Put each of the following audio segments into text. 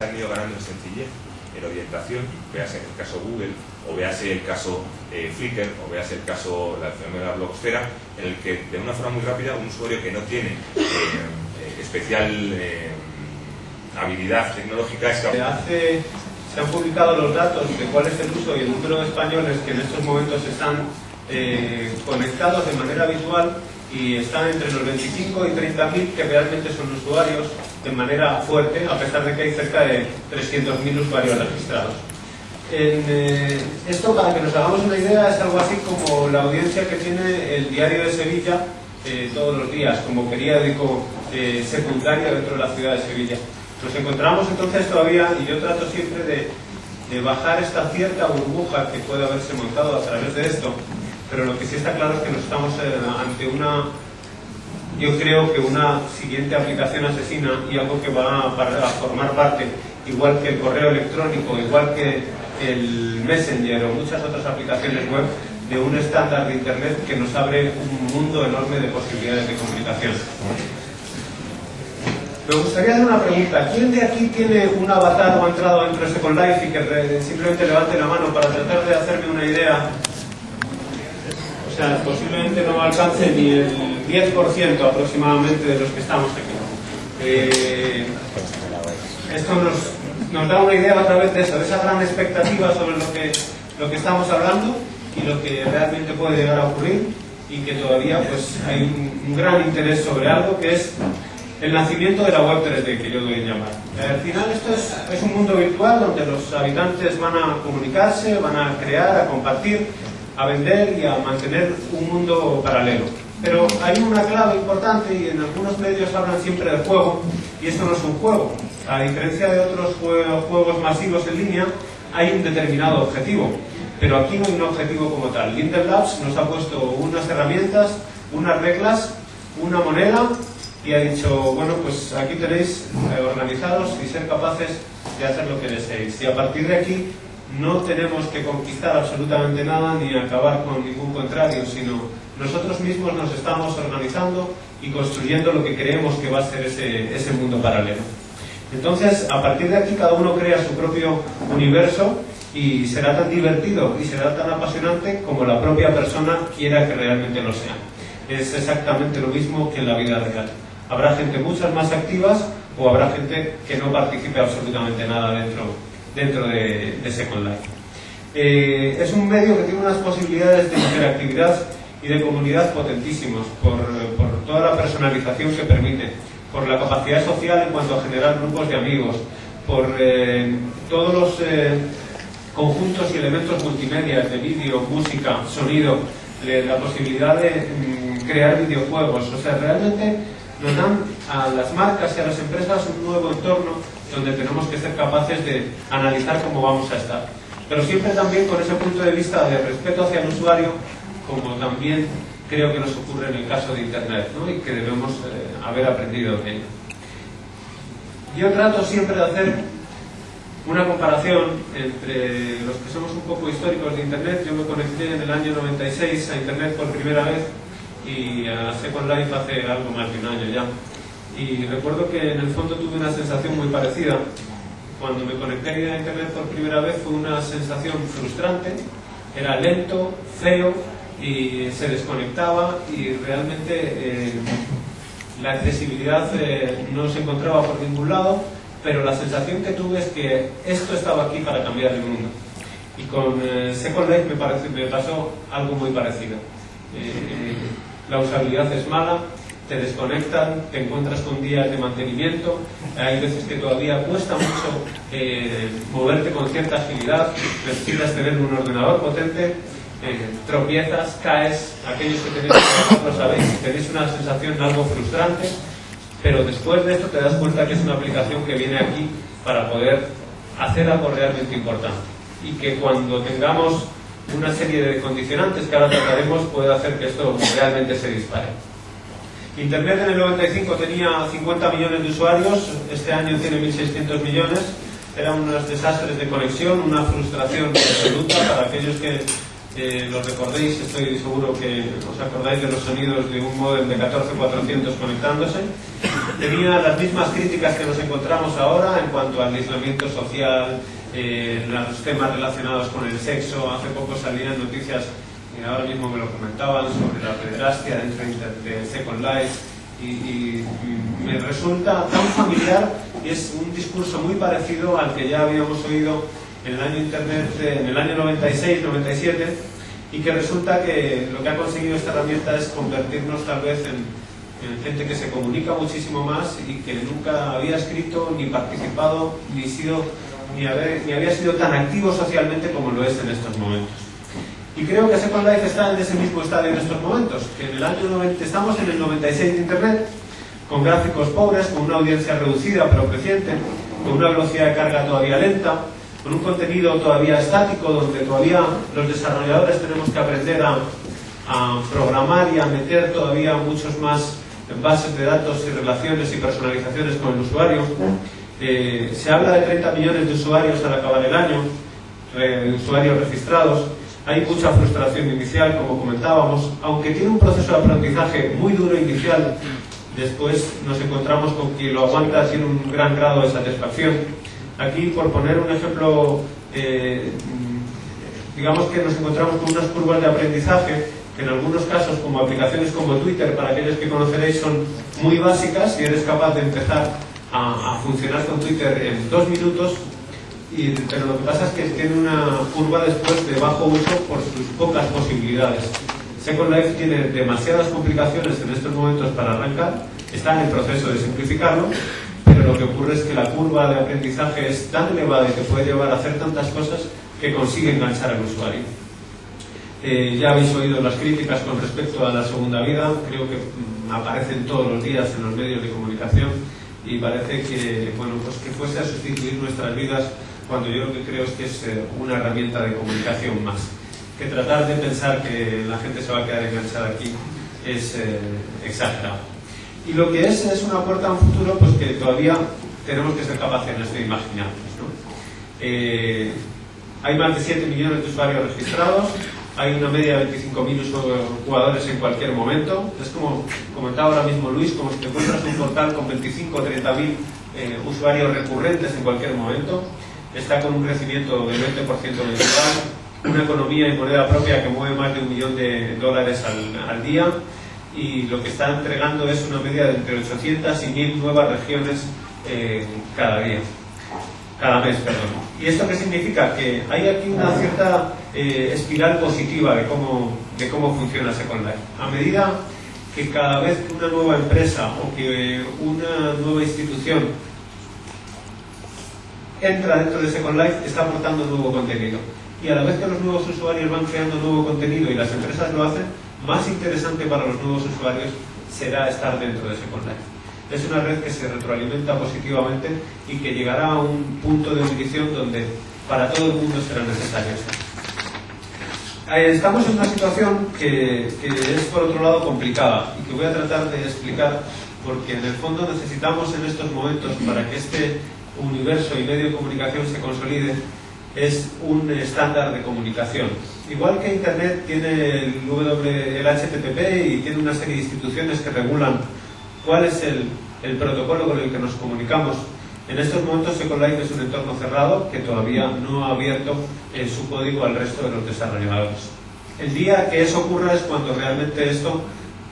han ido ganando en sencillez, en orientación, véase el caso Google, o véase el caso Flickr, o véase el caso la fenómeno de la blogosfera, en el que de una forma muy rápida un usuario que no tiene especial habilidad tecnológica es capaz. Se han publicado los datos de cuál es el uso y el número de españoles que en estos momentos están conectados de manera habitual, y están entre los 25 y 30.000 que realmente son usuarios de manera fuerte, a pesar de que hay cerca de 300.000 usuarios registrados. Esto, para que nos hagamos una idea, es algo así como la audiencia que tiene el Diario de Sevilla todos los días, como periódico secundario dentro de la ciudad de Sevilla. Nos encontramos entonces todavía, y yo trato siempre de bajar esta cierta burbuja que puede haberse montado a través de esto, pero lo que sí está claro es que nos estamos ante yo creo que una siguiente aplicación asesina, y algo que va a formar parte, igual que el correo electrónico, igual que el Messenger o muchas otras aplicaciones web, de un estándar de Internet que nos abre un mundo enorme de posibilidades de comunicación. Me gustaría hacer una pregunta. ¿Quién de aquí tiene un avatar o ha entrado dentro de Second Life y que simplemente levante la mano para tratar de hacerme una idea? O sea, posiblemente no alcance ni el 10% aproximadamente de los que estamos aquí. Esto nos da una idea a través de eso, de esa gran expectativa sobre lo que estamos hablando y lo que realmente puede llegar a ocurrir, y que todavía pues hay un gran interés sobre algo que es el nacimiento de la web 3D, que yo doy en llamar. Al final esto es un mundo virtual donde los habitantes van a comunicarse, van a crear, a compartir, a vender y a mantener un mundo paralelo. Pero hay una clave importante, y en algunos medios hablan siempre de juego, y esto no es un juego. A diferencia de otros juegos masivos en línea, hay un determinado objetivo, pero aquí no hay un objetivo como tal. Intel Labs nos ha puesto unas herramientas, unas reglas, una moneda, y ha dicho, bueno, pues aquí tenéis organizados y ser capaces de hacer lo que deseéis. Y a partir de aquí no tenemos que conquistar absolutamente nada ni acabar con ningún contrario, sino nosotros mismos nos estamos organizando y construyendo lo que creemos que va a ser ese mundo paralelo. Entonces, a partir de aquí cada uno crea su propio universo, y será tan divertido y será tan apasionante como la propia persona quiera que realmente lo sea. Es exactamente lo mismo que en la vida real. Habrá gente muchas más activas, o habrá gente que no participe absolutamente nada dentro de Second Life. Es un medio que tiene unas posibilidades de interactividad y de comunidad potentísimos, por toda la personalización que permite, por la capacidad social en cuanto a generar grupos de amigos, por todos los conjuntos y elementos multimedia de vídeo, música, sonido, la posibilidad de crear videojuegos. O sea, realmente nos dan a las marcas y a las empresas un nuevo entorno donde tenemos que ser capaces de analizar cómo vamos a estar. Pero siempre también con ese punto de vista de respeto hacia el usuario, como también creo que nos ocurre en el caso de Internet, ¿no? Y que debemos haber aprendido de ello. Yo trato siempre de hacer una comparación entre los que somos un poco históricos de Internet. Yo me conecté en el año 96 a Internet por primera vez, y a Second Life hace algo más de un año ya. Y recuerdo que en el fondo tuve una sensación muy parecida. Cuando me conecté a Internet por primera vez fue una sensación frustrante, era lento, feo, y se desconectaba, y realmente la accesibilidad no se encontraba por ningún lado, pero la sensación que tuve es que esto estaba aquí para cambiar el mundo. Y con Second Life me pasó algo muy parecido. La usabilidad es mala, te desconectan, te encuentras con días de mantenimiento, hay veces que todavía cuesta mucho moverte con cierta agilidad, necesitas tener un ordenador potente, tropiezas, caes, aquellos que tenéis lo sabéis, tenéis una sensación algo frustrante, pero después de esto te das cuenta que es una aplicación que viene aquí para poder hacer algo realmente importante, y que cuando tengamos una serie de condicionantes que ahora trataremos puede hacer que esto realmente se dispare. Internet en el 95 tenía 50 millones de usuarios, este año tiene 1.600 millones. Eran unos desastres de conexión, una frustración absoluta para aquellos que lo recordéis, estoy seguro que os acordáis de los sonidos de un módem de 14400 conectándose. Tenía las mismas críticas que nos encontramos ahora en cuanto al aislamiento social, los temas relacionados con el sexo. Hace poco salían noticias, ahora mismo me lo comentaban, sobre la pederastia dentro de Second Life, y me resulta tan familiar, y es un discurso muy parecido al que ya habíamos oído en el año Internet, en el año 96-97, y que resulta que lo que ha conseguido esta herramienta es convertirnos tal vez en gente que se comunica muchísimo más y que nunca había escrito, ni participado, ni había sido tan activo socialmente como lo es en estos momentos. Y creo que Second Life está en ese mismo estadio en estos momentos, que en el año 90, estamos en el 96 de Internet, con gráficos pobres, con una audiencia reducida pero creciente, con una velocidad de carga todavía lenta, con un contenido todavía estático, donde todavía los desarrolladores tenemos que aprender a programar y a meter todavía muchos más bases de datos y relaciones y personalizaciones con el usuario. Se habla de 30 millones de usuarios al acabar el año, de usuarios registrados. Hay mucha frustración inicial, como comentábamos, aunque tiene un proceso de aprendizaje muy duro inicial. Después nos encontramos con que lo aguanta, tiene un gran grado de satisfacción. Aquí, por poner un ejemplo, digamos que nos encontramos con unas curvas de aprendizaje que en algunos casos, como aplicaciones como Twitter, para aquellos que conoceréis, son muy básicas y eres capaz de empezar a funcionar con Twitter en 2 minutos, pero lo que pasa es que tiene una curva después de bajo uso por sus pocas posibilidades. Second Life tiene demasiadas complicaciones en estos momentos para arrancar, está en el proceso de simplificarlo, pero lo que ocurre es que la curva de aprendizaje es tan elevada y te puede llevar a hacer tantas cosas que consigue enganchar al usuario. Ya habéis oído las críticas con respecto a la segunda vida, creo que aparecen todos los días en los medios de comunicación y parece que, bueno, pues que fuese a sustituir nuestras vidas, cuando yo lo que creo es que es una herramienta de comunicación más. Que tratar de pensar que la gente se va a quedar enganchada aquí es exagerado. Y lo que es una puerta a un futuro, pues que todavía tenemos que ser capaces de imaginarnos, ¿no? Hay más de 7 millones de usuarios registrados, hay una media de 25.000 jugadores en cualquier momento. Es como comentaba ahora mismo Luis, como si te encuentras un portal con 25 o 30.000 usuarios recurrentes en cualquier momento. Está con un crecimiento del 20% mensual, una economía en moneda propia que mueve más de $1 millón al día, y lo que está entregando es una media de entre 800 y 1.000 nuevas regiones cada mes. ¿Y esto qué significa? Que hay aquí una cierta espiral positiva de cómo funciona Second Life. A medida que cada vez que una nueva empresa o que una nueva institución entra dentro de Second Life, está aportando nuevo contenido. Y a la vez que los nuevos usuarios van creando nuevo contenido y las empresas lo hacen, más interesante para los nuevos usuarios será estar dentro de Second Life. Es una red que se retroalimenta positivamente y que llegará a un punto de ebullición donde para todo el mundo será necesario estar. Estamos en una situación que es, por otro lado, complicada y que voy a tratar de explicar, porque en el fondo necesitamos en estos momentos, para que este universo y medio de comunicación se consolide, es un estándar de comunicación. Igual que Internet tiene el HTTP y tiene una serie de instituciones que regulan cuál es el protocolo con el que nos comunicamos, en estos momentos Second Life es un entorno cerrado que todavía no ha abierto su código al resto de los desarrolladores. El día que eso ocurra es cuando realmente esto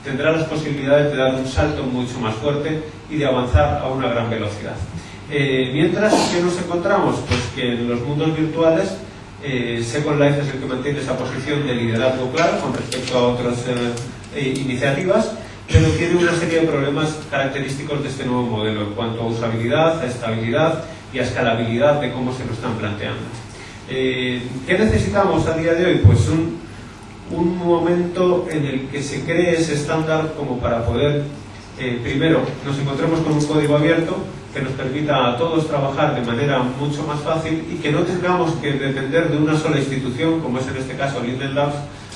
tendrá las posibilidades de dar un salto mucho más fuerte y de avanzar a una gran velocidad. Mientras, ¿qué nos encontramos? Pues que en los mundos virtuales Second Life es el que mantiene esa posición de liderazgo claro con respecto a otras iniciativas, pero tiene una serie de problemas característicos de este nuevo modelo en cuanto a usabilidad, a estabilidad y a escalabilidad de cómo se lo están planteando. ¿Qué necesitamos a día de hoy? Pues un momento en el que se cree ese estándar como para poder, primero, nos encontremos con un código abierto que nos permita a todos trabajar de manera mucho más fácil y que no tengamos que depender de una sola institución, como es en este caso Linden Labs,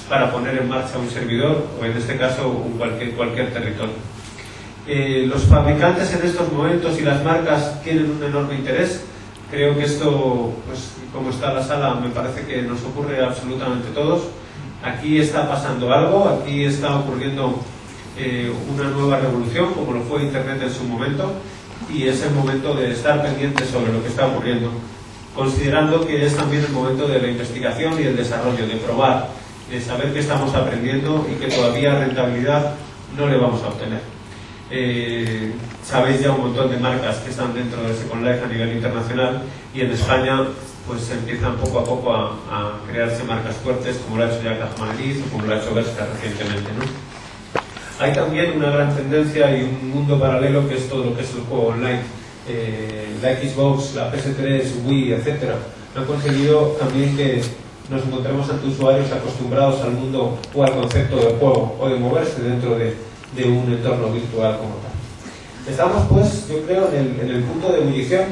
para poner en marcha un servidor o en este caso cualquier territorio. Los fabricantes en estos momentos y las marcas tienen un enorme interés. Creo que esto, pues como está la sala, me parece que nos ocurre a absolutamente todos. aquí está pasando algo, aquí está ocurriendo una nueva revolución, como lo fue Internet en su momento, y es el momento de estar pendientes sobre lo que está ocurriendo, considerando que es también el momento de la investigación y el desarrollo, de probar, de saber que estamos aprendiendo y que todavía rentabilidad no le vamos a obtener. Sabéis ya un montón de marcas que están dentro de Second Life a nivel internacional, y en España pues empiezan poco a poco a crearse marcas fuertes, como lo ha hecho ya Cajamadrid o como lo ha hecho Bershka recientemente, ¿no? Hay también una gran tendencia y un mundo paralelo que es todo lo que es el juego online. La Xbox, la PS3, Wii, etcétera, han conseguido también que nos encontremos ante usuarios acostumbrados al mundo o al concepto de juego o de moverse dentro de un entorno virtual como tal. Estamos, pues, yo creo, en el punto de ebullición,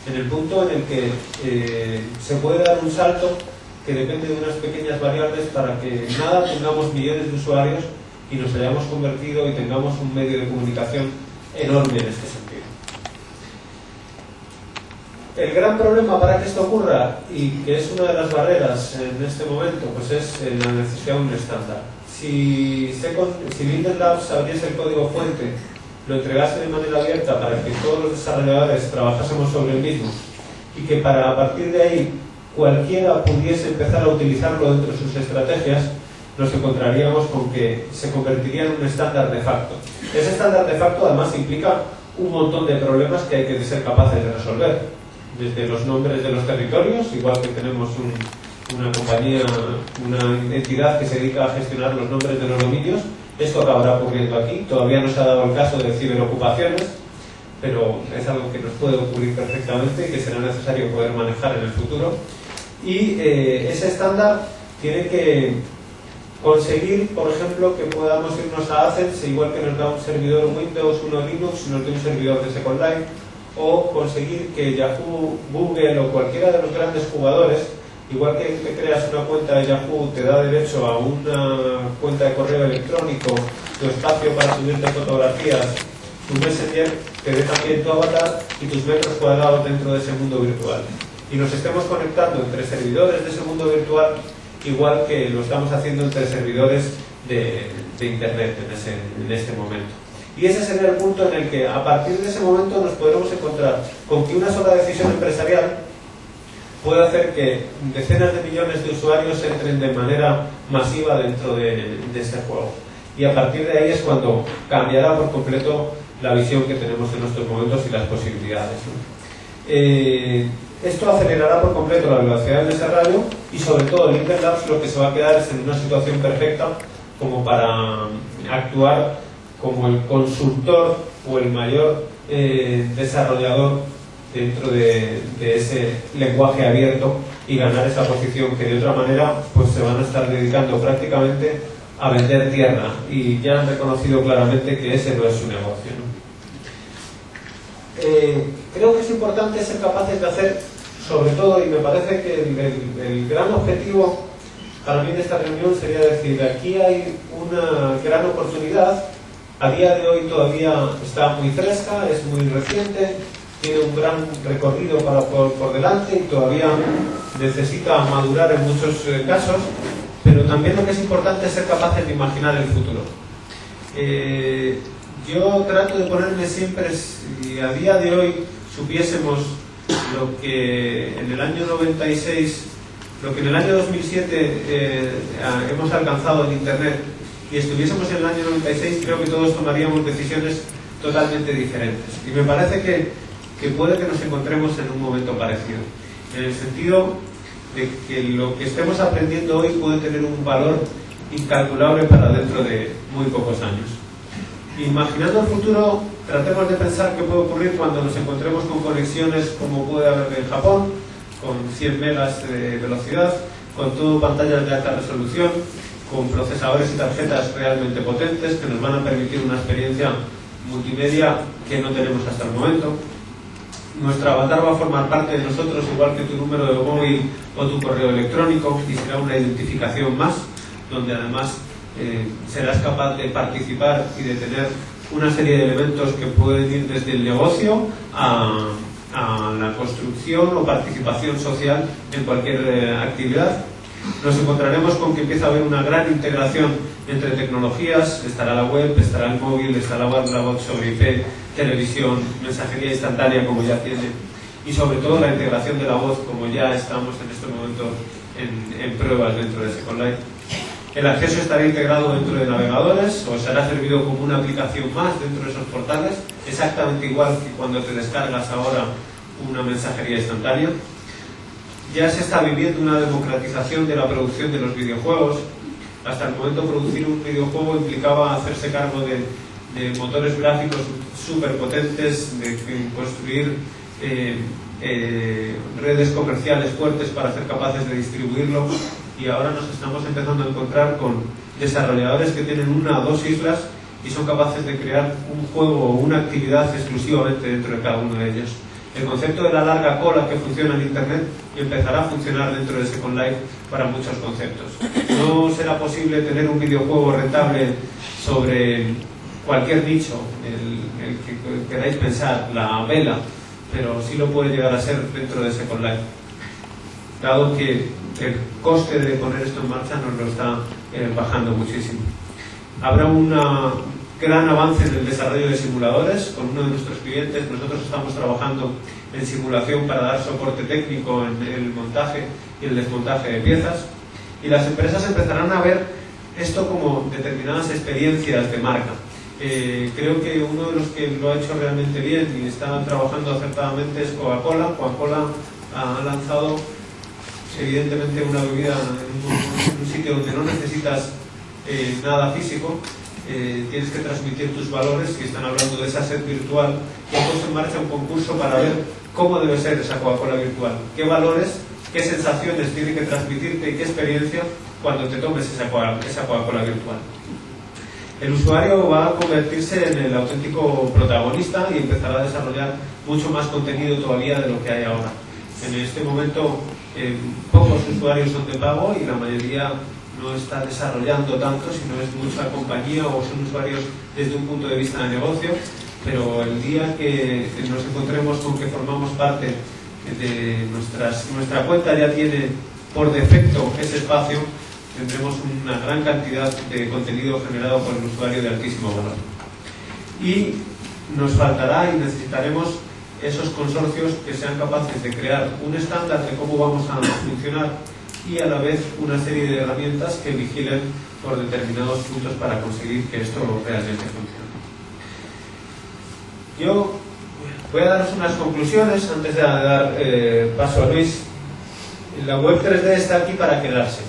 en el punto en el que se puede dar un salto que depende de unas pequeñas variables para que nada tengamos millones de usuarios y nos hayamos convertido y tengamos un medio de comunicación enorme en este sentido. El gran problema para que esto ocurra, y que es una de las barreras en este momento, pues es la necesidad de un estándar. Si Linden Labs abriese el código fuente, lo entregase de manera abierta para que todos los desarrolladores trabajásemos sobre el mismo, y que a partir de ahí cualquiera pudiese empezar a utilizarlo dentro de sus estrategias, nos encontraríamos con que se convertiría en un estándar de facto. Ese estándar de facto además implica un montón de problemas que hay que ser capaces de resolver, desde los nombres de los territorios, igual que tenemos una compañía, una entidad que se dedica a gestionar los nombres de los dominios. Esto acabará ocurriendo aquí. Todavía no se ha dado el caso de ciberocupaciones, pero es algo que nos puede ocurrir perfectamente y que será necesario poder manejar en el futuro. Y ese estándar tiene que conseguir, por ejemplo, que podamos irnos a Athens, igual que nos da un servidor Windows, uno Linux, nos da un servidor de Second Life, o conseguir que Yahoo, Google o cualquiera de los grandes jugadores, igual que te creas una cuenta de Yahoo, te da derecho a una cuenta de correo electrónico, tu espacio para subirte fotografías, tu Messenger te dé también tu avatar y tus metros cuadrados dentro de ese mundo virtual. Y nos estemos conectando entre servidores de ese mundo virtual, igual que lo estamos haciendo entre servidores de Internet en este momento. Y ese sería el punto en el que a partir de ese momento nos podremos encontrar con que una sola decisión empresarial puede hacer que decenas de millones de usuarios entren de manera masiva dentro de este juego. Y a partir de ahí es cuando cambiará por completo la visión que tenemos en estos momentos y las posibilidades, ¿no? Esto acelerará por completo la velocidad del desarrollo y sobre todo Linden Labs lo que se va a quedar es en una situación perfecta como para actuar como el consultor o el mayor desarrollador dentro de ese lenguaje abierto y ganar esa posición que de otra manera pues se van a estar dedicando prácticamente a vender tierra y ya han reconocido claramente que ese no es su negocio, ¿no? Creo que es importante ser capaces de hacer sobre todo, y me parece que el gran objetivo para mí de esta reunión sería decir, aquí hay una gran oportunidad. A día de hoy todavía está muy fresca, es muy reciente, tiene un gran recorrido por delante y todavía necesita madurar en muchos casos, pero también lo que es importante es ser capaces de imaginar el futuro. Yo trato de ponerme siempre, si a día de hoy supiésemos lo que en el año 96, lo que en el año 2007 hemos alcanzado en Internet, y estuviésemos en el año 96, creo que todos tomaríamos decisiones totalmente diferentes. Y me parece que puede que nos encontremos en un momento parecido, en el sentido de que lo que estemos aprendiendo hoy puede tener un valor incalculable para dentro de muy pocos años. Imaginando el futuro, tratemos de pensar qué puede ocurrir cuando nos encontremos con conexiones como puede haber en Japón, con 100 megas de velocidad, con todo pantallas de alta resolución, con procesadores y tarjetas realmente potentes que nos van a permitir una experiencia multimedia que no tenemos hasta el momento. Nuestro avatar va a formar parte de nosotros igual que tu número de móvil o tu correo electrónico y será una identificación más, donde además serás capaz de participar y de tener una serie de elementos que pueden ir desde el negocio a la construcción o participación social en cualquier actividad. Nos encontraremos con que empieza a haber una gran integración entre tecnologías, estará la web, estará el móvil, estará la voz sobre IP, televisión, mensajería instantánea como ya tiene, y sobre todo la integración de la voz como ya estamos en este momento en pruebas dentro de Second Life. El acceso estará integrado dentro de navegadores o será servido como una aplicación más dentro de esos portales, exactamente igual que cuando te descargas ahora una mensajería instantánea. Ya se está viviendo una democratización de la producción de los videojuegos. Hasta el momento producir un videojuego implicaba hacerse cargo de motores gráficos súper potentes, de construir redes comerciales fuertes para ser capaces de distribuirlo, y ahora nos estamos empezando a encontrar con desarrolladores que tienen una o dos islas y son capaces de crear un juego o una actividad exclusivamente dentro de cada uno de ellos. El concepto de la larga cola que funciona en Internet empezará a funcionar dentro de Second Life para muchos conceptos. No será posible tener un videojuego rentable sobre cualquier nicho, el que queráis pensar, la vela, pero sí lo puede llegar a ser dentro de Second Life, dado que el coste de poner esto en marcha nos lo está bajando muchísimo. Habrá un gran avance en el desarrollo de simuladores. Con uno de nuestros clientes nosotros estamos trabajando en simulación para dar soporte técnico en el montaje y el desmontaje de piezas, y las empresas empezarán a ver esto como determinadas experiencias de marca. Creo que uno de los que lo ha hecho realmente bien y está trabajando acertadamente es Coca-Cola. Coca-Cola ha lanzado evidentemente una bebida en un sitio donde no necesitas nada físico, tienes que transmitir tus valores, y están hablando de esa sed virtual, y han puesto en marcha un concurso para ver cómo debe ser esa Coca-Cola virtual, qué valores, qué sensaciones tiene que transmitirte y qué experiencia cuando te tomes esa Coca-Cola virtual. El usuario va a convertirse en el auténtico protagonista y empezará a desarrollar mucho más contenido todavía de lo que hay ahora. En este momento pocos usuarios son de pago y la mayoría no está desarrollando tanto, sino es mucha compañía o son usuarios desde un punto de vista de negocio, pero el día que nos encontremos con que formamos parte de nuestra cuenta ya tiene por defecto ese espacio, tendremos una gran cantidad de contenido generado por el usuario de altísimo valor. Y nos faltará y necesitaremos esos consorcios que sean capaces de crear un estándar de cómo vamos a funcionar y a la vez una serie de herramientas que vigilen por determinados puntos para conseguir que esto realmente funcione. Yo voy a daros unas conclusiones antes de dar paso a Luis. La web 3D está aquí para quedarse.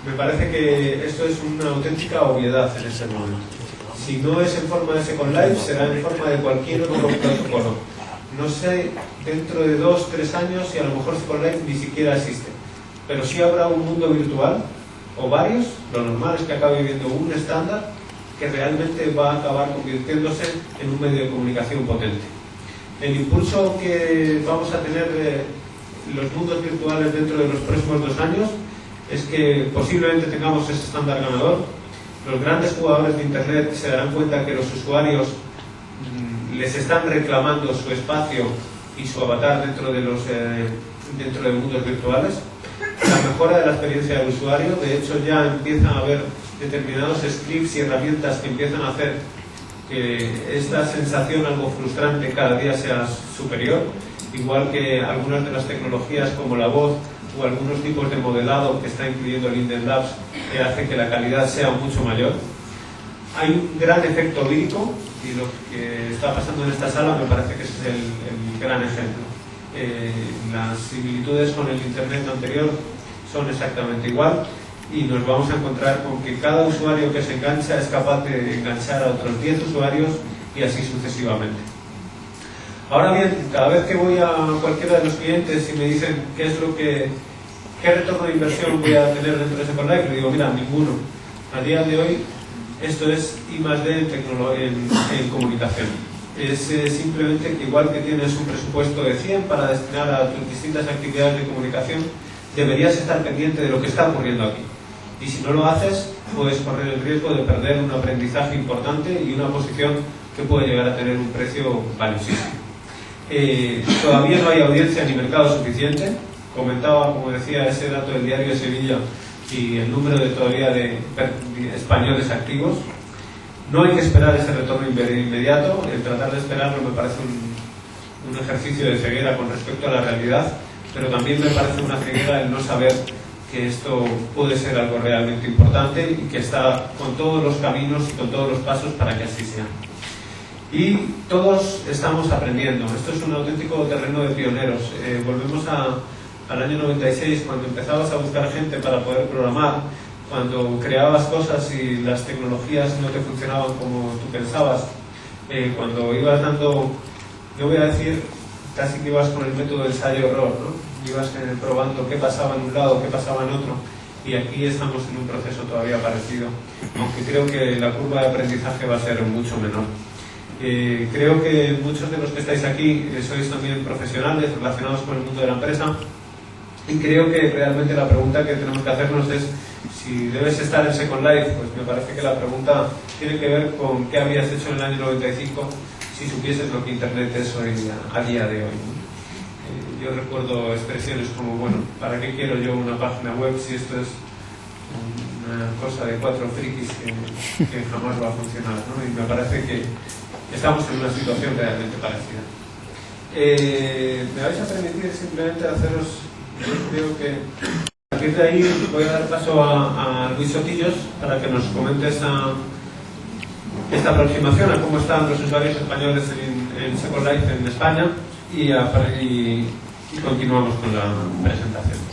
Me parece que esto es una auténtica obviedad en este momento. Si no es en forma de Second Life, será en forma de cualquier otro protocolo. No sé, dentro de 2 o 3 años, si a lo mejor Second Life ni siquiera existe. Pero sí habrá un mundo virtual, o varios. Lo normal es que acabe viviendo un estándar que realmente va a acabar convirtiéndose en un medio de comunicación potente. El impulso que vamos a tener de los mundos virtuales dentro de los próximos 2 años es que posiblemente tengamos ese estándar ganador. Los grandes jugadores de Internet se darán cuenta que los usuarios les están reclamando su espacio y su avatar dentro de mundos virtuales. La mejora de la experiencia del usuario, de hecho ya empiezan a haber determinados scripts y herramientas que empiezan a hacer que esta sensación algo frustrante cada día sea superior, igual que algunas de las tecnologías como la voz o algunos tipos de modelado que está incluyendo el Linden Labs, que hace que la calidad sea mucho mayor. Hay un gran efecto lírico, y lo que está pasando en esta sala me parece que ese es el gran ejemplo. Las similitudes con el Internet anterior son exactamente igual, y nos vamos a encontrar con que cada usuario que se engancha es capaz de enganchar a otros 10 usuarios y así sucesivamente. Ahora bien, cada vez que voy a cualquiera de los clientes y me dicen qué retorno de inversión voy a tener dentro de Second Life, le digo, mira, ninguno. A día de hoy esto es I+D en comunicación. Es simplemente que igual que tienes un presupuesto de 100 para destinar a tus distintas actividades de comunicación, deberías estar pendiente de lo que está ocurriendo aquí. Y si no lo haces, puedes correr el riesgo de perder un aprendizaje importante y una posición que puede llegar a tener un precio valiosísimo. Todavía no hay audiencia ni mercado suficiente. comentaba, como decía, ese dato del diario de Sevilla y el número todavía de españoles activos. No hay que esperar ese retorno inmediato. El tratar de esperarlo me parece un ejercicio de ceguera con respecto a la realidad, pero también me parece una ceguera el no saber que esto puede ser algo realmente importante y que está con todos los caminos y con todos los pasos para que así sea. Y todos estamos aprendiendo. Esto es un auténtico terreno de pioneros. Volvemos al año 96, cuando empezabas a buscar gente para poder programar, cuando creabas cosas y las tecnologías no te funcionaban como tú pensabas, cuando ibas dando, yo voy a decir, casi que ibas con el método de ensayo-error, ¿no? Ibas probando qué pasaba en un lado, qué pasaba en otro, y aquí estamos en un proceso todavía parecido, aunque creo que la curva de aprendizaje va a ser mucho menor. Creo que muchos de los que estáis aquí sois también profesionales relacionados con el mundo de la empresa, y creo que realmente la pregunta que tenemos que hacernos es si debes estar en Second Life. Pues me parece que la pregunta tiene que ver con qué habrías hecho en el año 95 si supieses lo que Internet es hoy a día de hoy. Yo recuerdo expresiones como, bueno, ¿para qué quiero yo una página web si esto es una cosa de 4 frikis que jamás va a funcionar, ¿no? Y me parece que estamos en una situación realmente parecida. Me vais a permitir simplemente haceros, yo creo que a partir de ahí voy a dar paso a Luis Sotillos para que nos comente esta aproximación a cómo están los usuarios españoles en Second Life en España y continuamos con la presentación.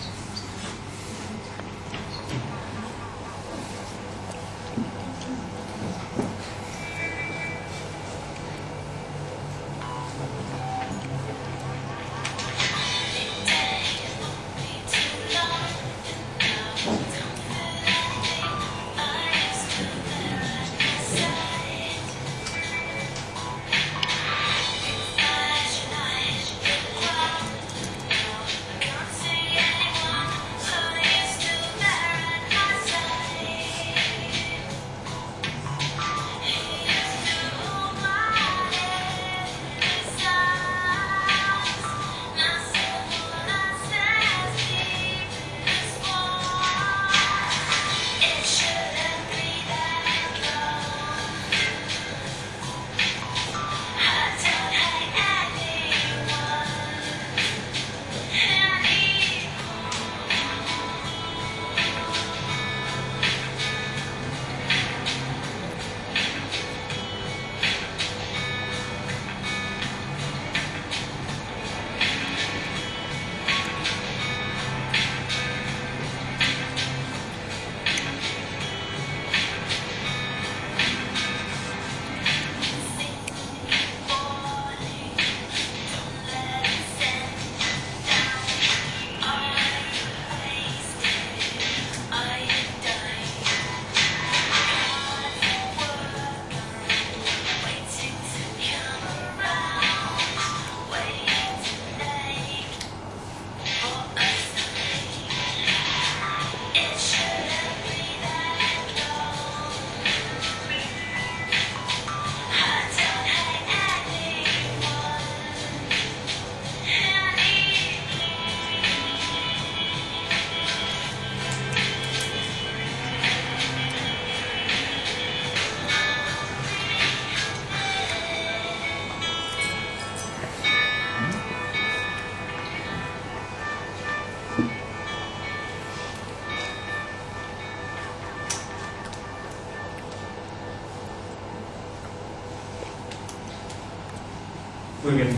Muy bien,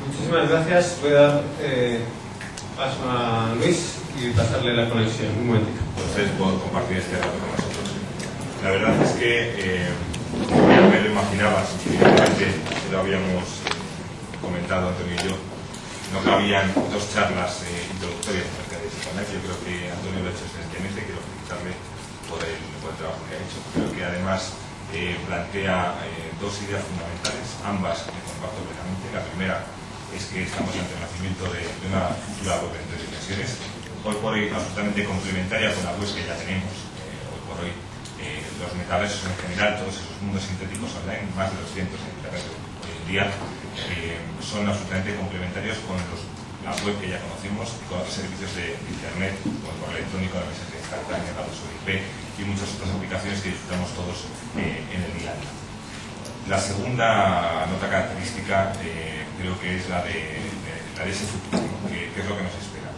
muchísimas gracias. Voy a dar paso a Luis y pasarle la conexión. Un momentito. Entonces puedo compartir este rato con nosotros. La verdad es que ya me lo imaginabas, evidentemente lo habíamos comentado Antonio y yo. No cabían dos charlas introductorias acerca de Second Life. Yo creo que Antonio lo ha hecho excelentemente, quiero felicitarle por el buen trabajo que ha hecho. Creo que además plantea dos ideas fundamentales, ambas que comparto plenamente. La primera es que estamos ante el nacimiento de una futura web en 3 dimensiones, hoy por hoy absolutamente complementaria con la web que ya tenemos. Hoy por hoy los metaversos en general, todos esos mundos sintéticos online, más de 200 en internet hoy en día, son absolutamente complementarios con los la web que ya conocemos, y con otros servicios de Internet, como el correo electrónico, la mensajería instantánea, datos sobre IP y muchas otras aplicaciones que disfrutamos todos en el día a día. La segunda nota característica creo que es la de ese futuro, ¿no? ¿Qué es lo que nos espera?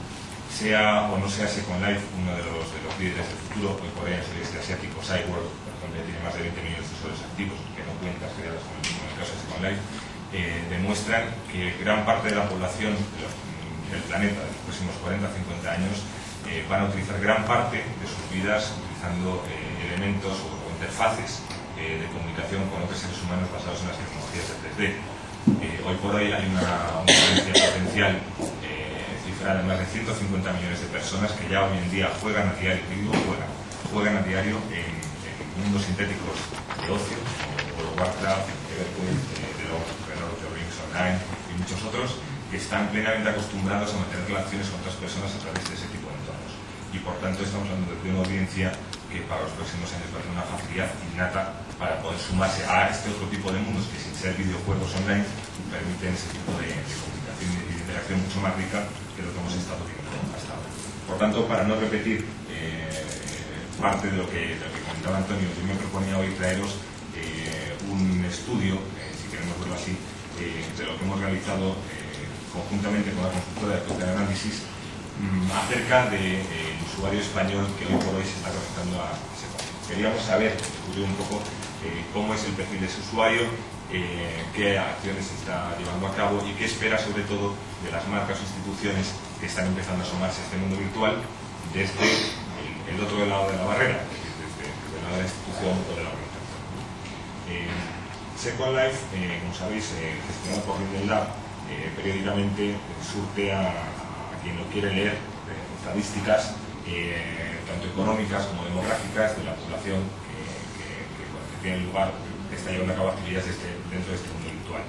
Sea o no sea Second Life uno de los líderes del futuro, hoy por hoy en el sudeste asiático, Cyborg, donde tiene más de 20 millones de usuarios activos, que no cuentas creadas como en el caso de Second Life, demuestran que gran parte de la población del planeta de los próximos 40-50 años van a utilizar gran parte de sus vidas utilizando elementos o interfaces de comunicación con otros seres humanos basados en las tecnologías de 3D. Hoy por hoy hay una audiencia potencial cifrada en más de 150 millones de personas que ya hoy en día juegan a diario, juegan a diario en mundos sintéticos de ocio, como Warcraft, EverQuest, The Lord of the Rings Online y muchos otros, que están plenamente acostumbrados a mantener relaciones con otras personas a través de ese tipo de entornos. Y por tanto estamos hablando de una audiencia que para los próximos años va a tener una facilidad innata para poder sumarse a este otro tipo de mundos que, sin ser videojuegos online, permiten ese tipo de comunicación y de interacción mucho más rica que lo que hemos estado viendo hasta ahora. Por tanto, para no repetir parte de lo que comentaba Antonio, yo me proponía hoy traeros un estudio, si queremos verlo así, de lo que hemos realizado conjuntamente con la consultora de análisis acerca del usuario español que hoy por hoy se está conectando a ese país. Queríamos saber, descubrir un poco cómo es el perfil de ese usuario, qué acciones se está llevando a cabo y qué espera sobre todo de las marcas o instituciones que están empezando a asomarse a este mundo virtual desde el otro lado de la barrera, desde el lado de la institución o de la organización. Second Life, como sabéis, gestionado por Linden Lab, periódicamente surte a quien lo quiere leer estadísticas tanto económicas como demográficas de la población que tiene lugar, que está llevando a cabo actividades dentro de este mundo virtual.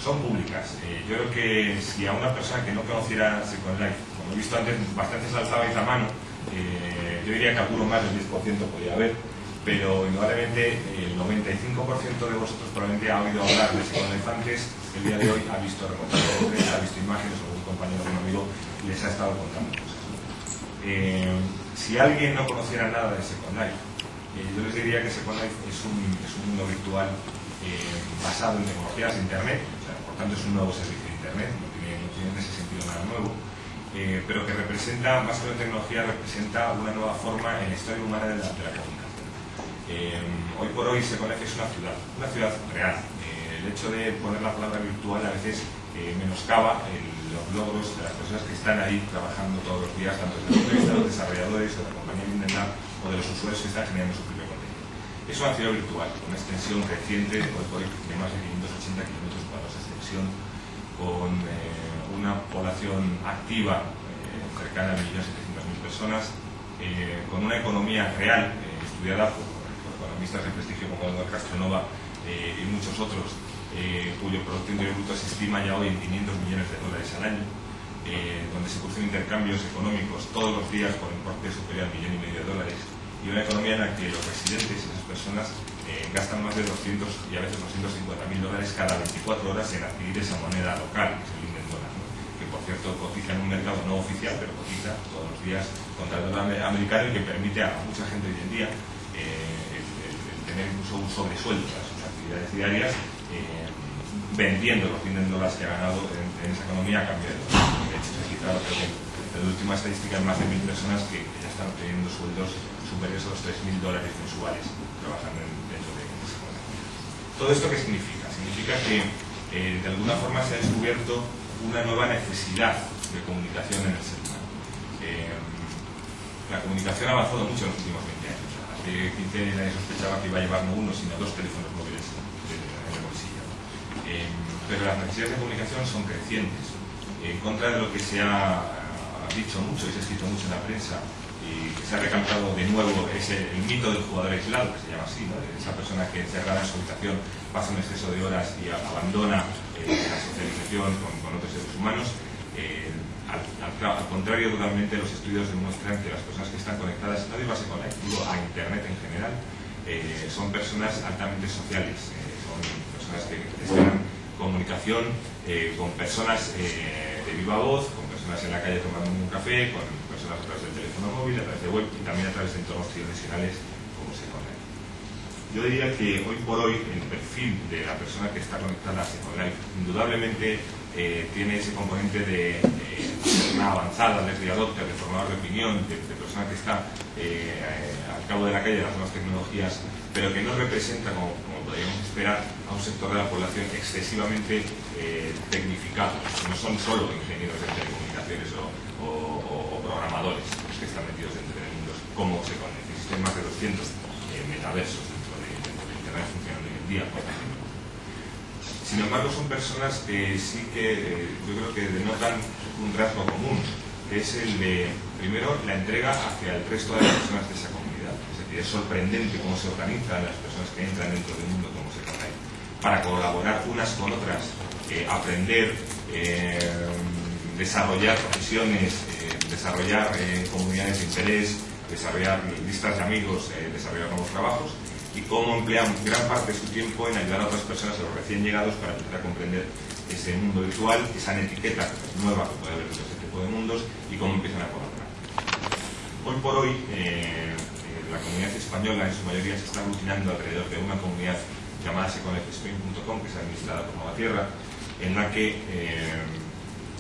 Son públicas. Yo creo que si a una persona que no conociera Second Life, como he visto antes, bastante se alzabais la mano, yo diría que apuro más del 10% podría haber, pero indudablemente el 95% de vosotros probablemente ha oído hablar de Second Life antes, el día de hoy ha visto reportajes, ha visto imágenes, o un compañero o un amigo les ha estado contando cosas. Si alguien no conociera nada de Second Life, yo les diría que Second Life es un mundo virtual basado en tecnologías de Internet, o sea, por tanto es un nuevo servicio de Internet, no tiene en ese sentido nada nuevo, pero que representa, más que una tecnología, representa una nueva forma en la historia humana de la comunicación. Hoy por hoy Second Life es una ciudad real. El hecho de poner la palabra virtual a veces menoscaba los logros de las personas que están ahí trabajando todos los días, tanto desde el punto de vista de los desarrolladores, de la compañía Linden Lab o de los usuarios que están generando su propio contenido. Es una ciudad virtual, con una extensión creciente, hoy por hoy de más de 580 kilómetros cuadrados de extensión, con una población activa cercana a 1.700.000 personas, con una economía real, estudiada por economistas de prestigio como Eduardo Castronova y muchos otros, cuyo Producto Interior Bruto se estima ya hoy en $500 millones al año, donde se producen intercambios económicos todos los días por importe superior a $1,5 millones, y una economía en la que los residentes, esas personas, gastan más de 200 y a veces $250.000 cada 24 horas en adquirir esa moneda local, que es el Linden Dollar, ¿no? Que por cierto cotiza en un mercado no oficial, pero cotiza todos los días contra el dólar americano y que permite a mucha gente hoy en día el tener incluso un sobresueldo a sus actividades diarias, vendiendo los Linden Dollars que ha ganado en esa economía a cambio de dólares. De hecho, se ha cifrado que en la última estadística hay más de 1.000 personas que ya están obteniendo sueldos superiores a los $3.000 mensuales trabajando dentro de esa economía. ¿Todo esto qué significa? Significa que de alguna forma se ha descubierto una nueva necesidad de comunicación en el ser humano. La comunicación ha avanzado mucho en los últimos 20 años. Hace 15 nadie sospechaba que iba a llevar no uno, sino dos teléfonos móviles en el bolsillo. Pero las necesidades de comunicación son crecientes. En contra de lo que se ha dicho mucho y se ha escrito mucho en la prensa, y que se ha recalcado de nuevo el mito del jugador aislado, que se llama así, ¿no? Esa persona que encerrada en su habitación pasa un exceso de horas y abandona la socialización con otros seres humanos. Al contrario, totalmente, los estudios demuestran que las personas que están conectadas, no digo a Second Life, digo a Internet en general, son personas altamente sociales, son personas que desean comunicación con personas de viva voz, con personas en la calle tomando un café, con personas a través del teléfono móvil, a través de web y también a través de entornos tridimensionales como Second Life. Yo diría que hoy por hoy el perfil de la persona que está conectada a Second Life indudablemente tiene ese componente de una avanzada, de early adopter, de formador de opinión, de persona que está al cabo de la calle de las nuevas tecnologías, pero que no representa, como podríamos esperar, a un sector de la población excesivamente tecnificado. No son solo ingenieros de telecomunicaciones o programadores los que están metidos dentro de mundos como se conecta. Existen más de 200 metaversos dentro de Internet funcionando hoy en día, por ejemplo. Sin embargo, son personas que sí que yo creo que denotan un rasgo común, que es el de, primero, la entrega hacia el resto de las personas de esa comunidad. Es decir, es sorprendente cómo se organizan las personas que entran dentro del mundo como se conoce, para colaborar unas con otras, aprender, desarrollar profesiones, desarrollar comunidades de interés, desarrollar listas de amigos, desarrollar nuevos trabajos, y cómo emplean gran parte de su tiempo en ayudar a otras personas, a los recién llegados, para empezar a comprender ese mundo virtual, esa etiqueta nueva que puede haber en ese tipo de mundos, y cómo empiezan a colaborar. Hoy por hoy, la comunidad española en su mayoría se está aglutinando alrededor de una comunidad llamada secondlifespain.com, que es administrada por Nueva Tierra, en la que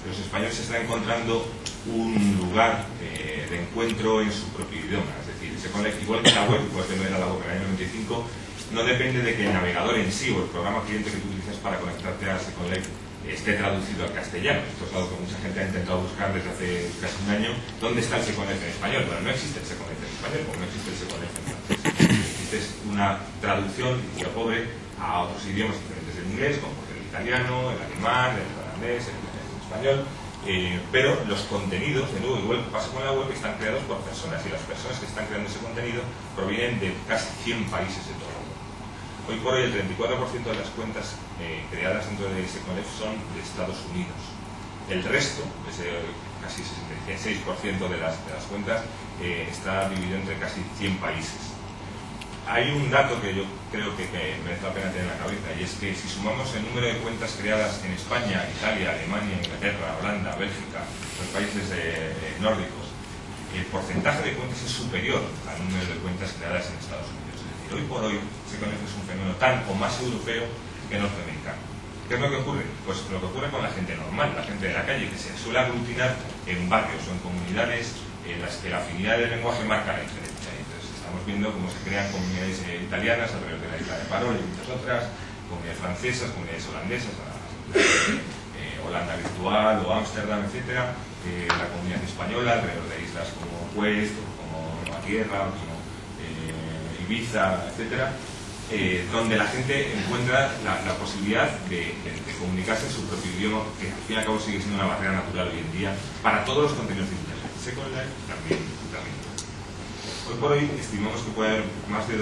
los españoles se están encontrando un lugar de encuentro en su propio idioma. Es decir, Second Life, igual que la web, igual que no era la web en el año 95, no depende de que el navegador en sí o el programa cliente que tú utilizas para conectarte a Second Life esté traducido al castellano. Esto es algo que mucha gente ha intentado buscar desde hace casi un año. ¿Dónde está el Second Life en español? Bueno, no existe el Second Life en español, como no existe el Second Life en francés. Existe una traducción, muy pobre, a otros idiomas diferentes del inglés, como el italiano, el alemán, el holandés, el español. Pero los contenidos, de nuevo, igual que pasa con la web, están creados por personas, y las personas que están creando ese contenido provienen de casi 100 países de todo el mundo. Hoy por hoy el 34% de las cuentas creadas dentro de Second Life son de Estados Unidos. El resto, ese casi 66% de las cuentas, está dividido entre casi 100 países. Hay un dato que yo creo que merece la pena tener en la cabeza, y es que si sumamos el número de cuentas creadas en España, Italia, Alemania, Inglaterra, Holanda, Bélgica, los países nórdicos, el porcentaje de cuentas es superior al número de cuentas creadas en Estados Unidos. Es decir, hoy por hoy Second Life es un fenómeno tan o más europeo que norteamericano. ¿Qué es lo que ocurre? Pues lo que ocurre con la gente normal, la gente de la calle, que se suele aglutinar en barrios o en comunidades en las que la afinidad del lenguaje marca la diferencia. Estamos viendo cómo se crean comunidades italianas alrededor de la isla de Parol y muchas otras, comunidades francesas, comunidades holandesas, Holanda Virtual o Ámsterdam, etcétera, la comunidad española alrededor de islas como Quest, como Nueva Tierra, como Ibiza, etcétera, donde la gente encuentra la posibilidad de comunicarse en su propio idioma, que al fin y al cabo sigue siendo una barrera natural hoy en día para todos los contenidos de Internet. Second Life también. Hoy por hoy estimamos que puede haber más de 250.000,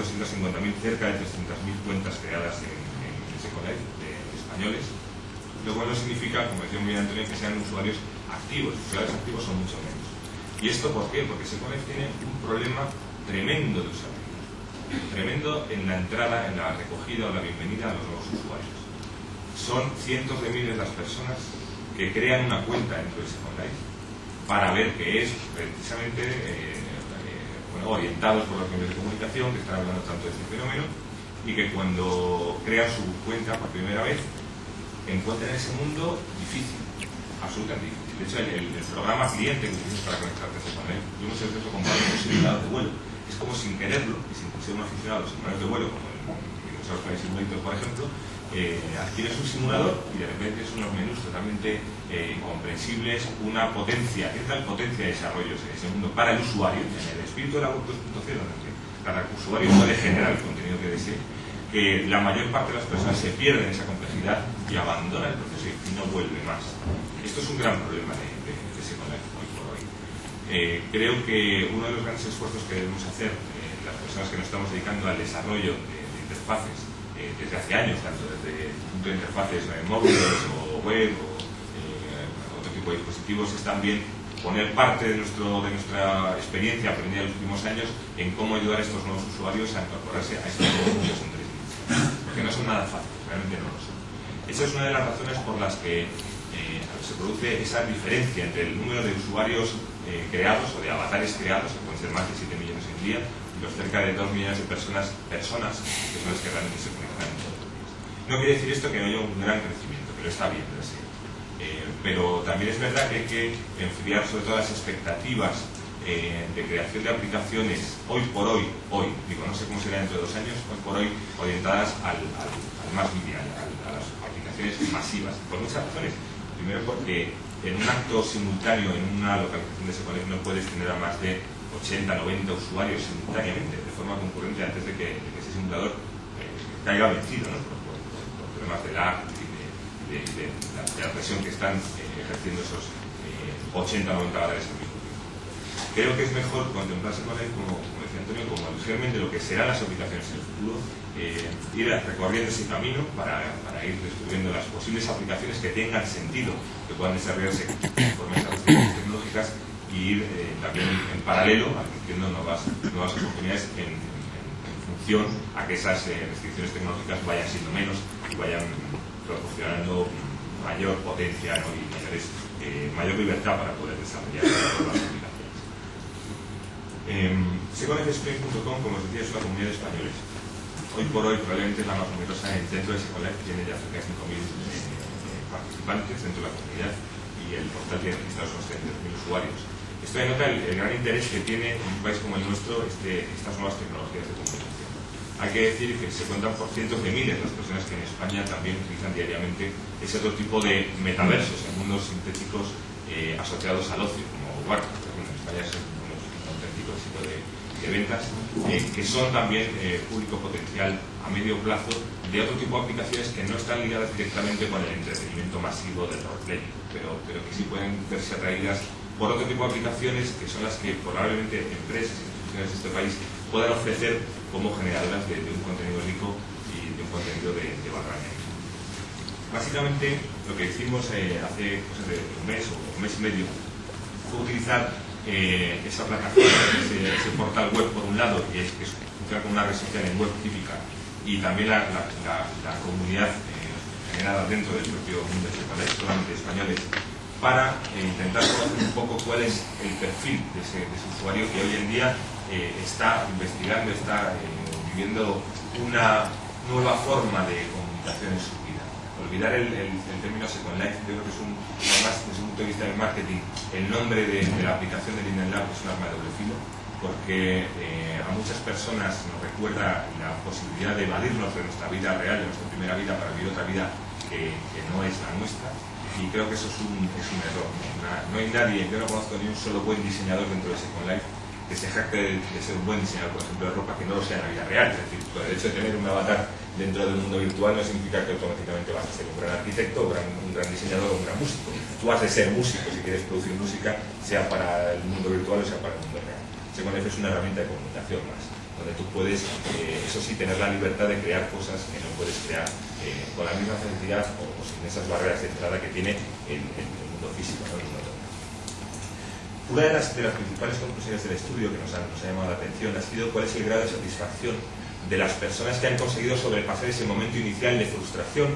cerca de 300.000 cuentas creadas en Second Life de españoles, lo cual no significa, como decía muy bien Antonio, que sean usuarios activos. Los usuarios activos son mucho menos. ¿Y esto por qué? Porque Second Life tiene un problema tremendo de usabilidad, tremendo en la entrada, en la recogida o la bienvenida a los nuevos usuarios. Son cientos de miles las personas que crean una cuenta dentro de Second Life para ver que es precisamente orientados por los medios de comunicación que están hablando tanto de este fenómeno, y que cuando crean su cuenta por primera vez encuentran ese mundo difícil, absolutamente difícil. De hecho, el programa cliente que utilizas para conectarte a Second Life, yo muchas veces lo comparo con un simulador de vuelo. Es como sin quererlo, y sin ser un aficionado a los simuladores de vuelo, como el Microsoft Flight Simulator, por ejemplo, adquieres un simulador y de repente son unos menús totalmente incomprensibles, una potencia, ¿qué tal potencia de desarrollo en ese mundo para el usuario, en el espíritu de la web 2.0, en el que cada usuario puede generar el contenido que desee, que la mayor parte de las personas se pierden esa complejidad y abandona el proceso y no vuelve más. Esto es un gran problema de Second Life hoy por hoy. Creo que uno de los grandes esfuerzos que debemos hacer, las personas que nos estamos dedicando al desarrollo de interfaces, desde hace años, tanto desde el punto de interfaces móviles o web o otro tipo de dispositivos, es también poner parte de nuestra experiencia aprendida en los últimos años en cómo ayudar a estos nuevos usuarios a incorporarse a estos nuevos mundos en 3 dimensiones, porque no son nada fáciles, realmente no lo son. Esa es una de las razones por las que, al se produce esa diferencia entre el número de usuarios creados o de avatares creados, que pueden ser más de 7 millones hoy en día, y los cerca de 2 millones de personas que son las que realmente se conectan todos los días. No quiere decir esto que no haya un gran crecimiento, pero está bien, así. Pero también es verdad que hay que enfriar sobre todo las expectativas de creación de aplicaciones hoy por hoy, digo, no sé cómo será dentro de 2 años, hoy por hoy orientadas al más media, a las aplicaciones masivas, por muchas razones. Primero porque en un acto simultáneo, en una localización de Seconnect, no puedes tener a más de 80, 90 usuarios simultáneamente, de forma concurrente, antes de que ese simulador caiga vencido, ¿no? por problemas de lag y de la presión que están ejerciendo esos 80, 90 avatares al mismo tiempo. Creo que es mejor contemplarse con él, como decía Antonio, como germen de lo que serán las aplicaciones en el futuro, ir recorriendo ese camino para ir descubriendo las posibles aplicaciones que tengan sentido, que puedan desarrollarse conforme a esas restricciones tecnológicas, y ir también en paralelo adquiriendo nuevas oportunidades en función a que esas restricciones tecnológicas vayan siendo menos y vayan proporcionando mayor potencia, ¿no? Y mayor libertad para poder desarrollar nuevas aplicaciones. SeconnectSpain.com, como os decía, es una comunidad de españoles. Hoy por hoy probablemente es la más numerosa. Dentro de Seconnect tiene ya cerca de 5.000 participantes dentro de la comunidad, y el portal tiene registrados unos 33.000 usuarios. Esto denota el gran interés que tiene en un país como el nuestro estas nuevas tecnologías de comunicación. Hay que decir que se cuentan por cientos de miles las personas que en España también utilizan diariamente ese otro tipo de metaversos, en mundos sintéticos asociados al ocio, como Warcraft, que en España es un auténtico éxito de ventas, que son también público potencial a medio plazo de otro tipo de aplicaciones que no están ligadas directamente con el entretenimiento masivo del roleplay, pero que sí pueden verse atraídas por otro tipo de aplicaciones que son las que probablemente empresas y instituciones de este país puedan ofrecer como generadoras de un contenido rico y de un contenido de valor añadido. Básicamente lo que hicimos hace cosas de un mes o un mes y medio fue utilizar esa plataforma, ese portal web por un lado, que funciona como una red social en web típica, y también la comunidad generada dentro del propio mundo de Seconnect, solamente españoles, para intentar conocer un poco cuál es el perfil de ese usuario que hoy en día está investigando, está viviendo una nueva forma de comunicación en su vida. Olvidar el término Second Life, creo que es además desde un punto de vista del marketing, el nombre de la aplicación de Linden Lab es un arma de doble filo, porque a muchas personas nos recuerda la posibilidad de evadirnos de nuestra vida real, de nuestra primera vida, para vivir otra vida que no es la nuestra. Y creo que eso es un error. No hay nadie, yo no conozco ni un solo buen diseñador dentro de Second Life que se jacte de ser un buen diseñador, por ejemplo, de ropa, que no lo sea en la vida real. Es decir, el hecho de tener un avatar dentro del mundo virtual no significa que automáticamente vas a ser un gran arquitecto, un gran diseñador o un gran músico. Tú has de ser músico si quieres producir música, sea para el mundo virtual o sea para el mundo real. Second Life es una herramienta de comunicación más, donde tú puedes, eso sí, tener la libertad de crear cosas que no puedes crear con la misma facilidad o sin esas barreras de entrada que tiene el mundo físico, ¿no? El mundo. Una de las principales conclusiones del estudio que nos ha llamado la atención ha sido cuál es el grado de satisfacción de las personas que han conseguido sobrepasar ese momento inicial de frustración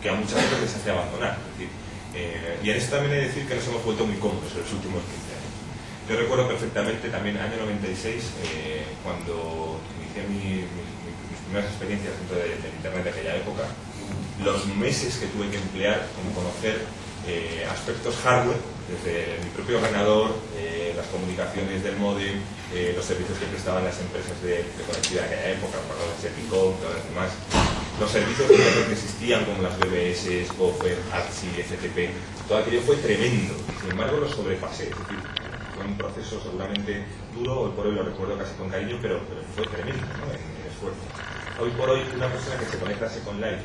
que a muchas veces les hace abandonar. Es decir, y en esto también he de decir que nos hemos vuelto muy cómodos en los últimos 15 años. Yo recuerdo perfectamente también el año 96, cuando inicié mis primeras experiencias dentro del Internet de aquella época, los meses que tuve que emplear en conocer aspectos hardware, desde mi propio ordenador, las comunicaciones del módem, los servicios que prestaban las empresas de conectividad en aquella época, Servicom, todas las demás, los servicios de Internet que existían como las BBS, Gopher, ARSI, FTP, todo aquello fue tremendo. Sin embargo, lo sobrepasé. Es decir, fue un proceso seguramente duro, hoy por hoy lo recuerdo casi con cariño, pero fue tremendo, ¿no? en esfuerzo. Hoy por hoy, una persona que se conecta a Second Life,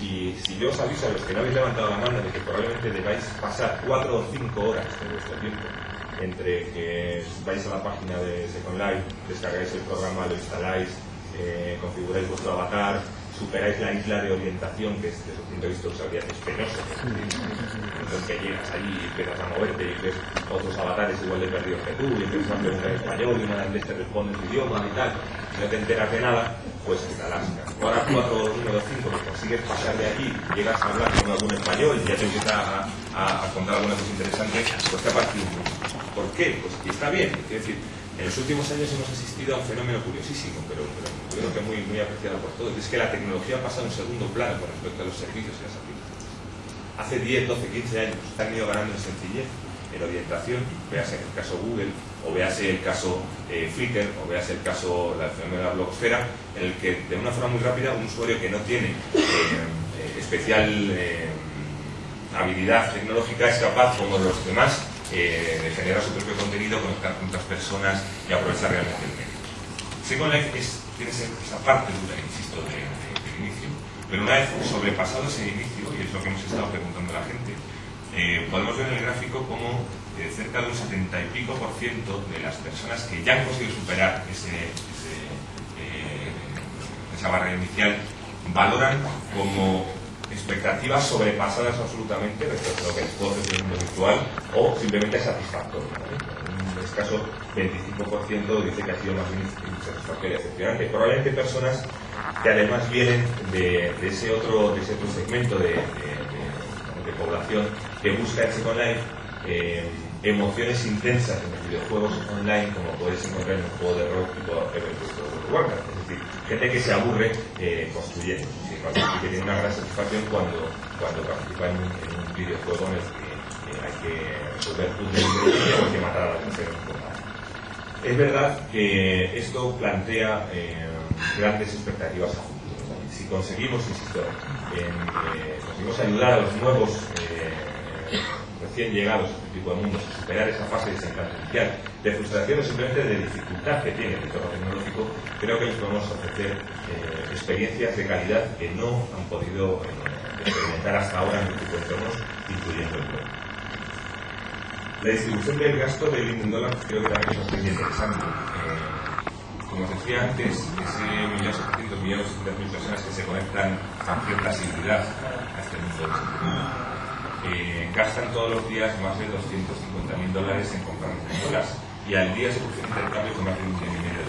y si yo os aviso a los que no habéis levantado la mano de que probablemente debáis pasar 4 o 5 horas de vuestro tiempo entre que vais a la página de Second Life, descargáis el programa, lo instaláis, configuráis vuestro avatar, superáis la isla de orientación, que desde su punto de vista usabilidad es penoso, que llegas allí y empiezas a moverte y ves otros avatares igual de perdidos que tú, y empiezas a preguntar en español y una vez te responde en tu idioma y tal, y no te enteras de nada, pues te alascas. Ahora 4 o 1 o 5 que consigues pasar de aquí, llegas a hablar con algún español y ya te empieza a contar alguna cosa interesante, pues que ha partido un poco. ¿Por qué? Pues que está bien. Quiero decir, en los últimos años hemos asistido a un fenómeno curiosísimo, pero yo creo que muy apreciado por todos. Es que la tecnología ha pasado a un segundo plano con respecto a los servicios y las aplicaciones. Hace 10, 12, 15 años han ido ganando en sencillez, en orientación, véase el caso Google, o véase el caso Flickr, o véase el caso la fenómeno de la blogosfera, en el que de una forma muy rápida un usuario que no tiene especial habilidad tecnológica es capaz, como los demás, de generar su propio contenido, conectar con otras personas y aprovechar realmente el medio. Second Life tiene esa parte dura, insisto, del inicio, pero una vez sobrepasado ese inicio, y es lo que hemos estado preguntando a la gente, podemos ver en el gráfico como cerca de un 70 y pico % de las personas que ya han conseguido superar esa barrera inicial valoran como expectativas sobrepasadas absolutamente respecto a lo que les puede ofrecer el mundo virtual o simplemente satisfactorio, ¿vale? En este caso 25% dice que ha sido más bien insatisfactorio y decepcionante. Probablemente personas que además vienen de ese otro segmento de población que busca en Second Life emociones intensas en los videojuegos online, como puedes encontrar en un juego de rol tipo Warcraft. Es decir, gente que se aburre construyendo, que tiene una gran satisfacción cuando participa en un videojuego en el que hay que resolver puzzles o hay que matar a la gente. Es verdad que esto plantea grandes expectativas a futuro. Si conseguimos, insisto, conseguimos ayudar a los nuevos recién llegados a este tipo de mundos a superar esa fase desencanto inicial de frustración o simplemente de dificultad que tiene el entorno tecnológico, creo que les podemos ofrecer experiencias de calidad que no han podido experimentar hasta ahora en este tipo de entornos, incluyendo el juego. La distribución del gasto del $1 creo que también es bastante interesante. Como os decía antes, ese 1.700.000.000 personas que se conectan con cierta asiduidad a este mundo del sector, gastan todos los días más de $250.000 en comprar consolas y al día se produce un intercambio con más de $1,5 millones.